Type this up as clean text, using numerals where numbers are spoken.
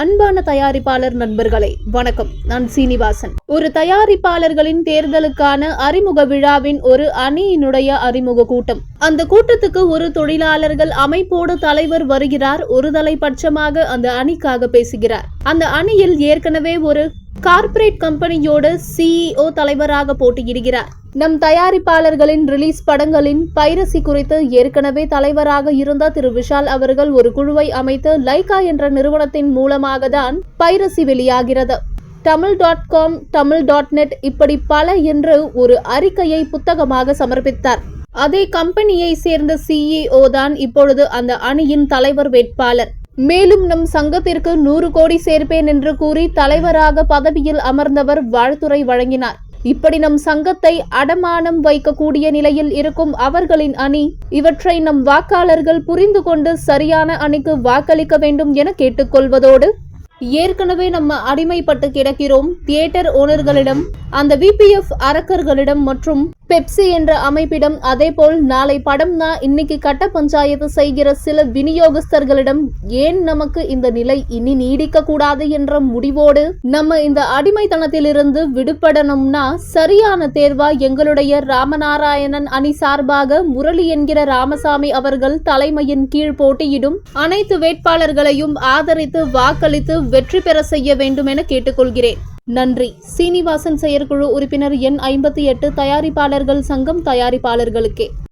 அன்பான தயாரிப்பாளர் நண்பர்களே வணக்கம். நான் சீனிவாசன். ஒரு தயாரிப்பாளர்களின் தேர்தலுக்கான அறிமுக விழாவின் ஒரு அணியினுடைய அறிமுக கூட்டம். அந்த கூட்டத்துக்கு ஒரு தொழிலாளர்கள் அமைப்போடு தலைவர் வருகிறார். ஒரு தலைபட்சமாக அந்த அணிக்காக பேசுகிறார். அந்த அணியில் ஏற்கனவே ஒரு கார்ப்பரேட் கம்பெனியோட CEO தலைவராக போட்டியிடுகிறார். நம் தயாரிப்பாளர்களின் ரிலீஸ் படங்களின் பைரசி குறித்து ஏற்கனவே தலைவராக இருந்த திரு விஷால் அவர்கள் ஒரு குழுவை அமைத்து லைகா என்ற நிறுவனத்தின் மூலமாக தான் பைரசி வெளியாகிறது. tamil.com, tamil.net இப்படி பல என்று ஒரு அறிக்கையை புத்தகமாக சமர்ப்பித்தார். அதே கம்பெனியை சேர்ந்த CEO தான் இப்பொழுது அந்த அணியின் தலைவர் வேட்பாளர். மேலும் நம் சங்கத்திற்கு 100 கோடி சேர்ப்பேன் என்று கூறி தலைவராக பதவியில் அமர்ந்தவர் வாழ்த்துரை வழங்கினார். இப்படி நம் சங்கத்தை அடமானம் வைக்கக்கூடிய நிலையில் இருக்கும் அவர்களின் அணி இவற்றை நம் வாக்காளர்கள் புரிந்து கொண்டு சரியான அணிக்கு வாக்களிக்க வேண்டும் என கேட்டுக்கொள்வதோடு, ஏற்கனவே நம்ம அடிமைப்பட்டு கிடக்கிறோம் தியேட்டர் ஓனர்களிடம், அந்த VPF அரக்கர்களிடம் மற்றும் பெப்சி என்ற அமைப்பிடம், அதேபோல் நாளை படம்னா இன்னைக்கு கட்ட பஞ்சாயத்து செய்கிற சில விநியோகஸ்தர்களிடம் ஏன் நமக்கு இந்த நிலை இனி நீடிக்க கூடாது என்ற முடிவோடு நம்ம இந்த அடிமைத்தனத்திலிருந்து விடுபடணும்னா சரியான தேர்வா எங்களுடைய ராமநாராயணன் அணி சார்பாக முரளி என்கிற ராமசாமி அவர்கள் தலைமையின் கீழ் போட்டியிடும் அனைத்து வேட்பாளர்களையும் ஆதரித்து வாக்களித்து வெற்றி பெற செய்ய வேண்டும் என கேட்டுக்கொள்கிறேன். நன்றி. சீனிவாசன் செயற்குழு உறுப்பினர் எண் 58 தயாரிப்பாளர்கள் சங்கம் தயாரிப்பாளர்களுக்கே.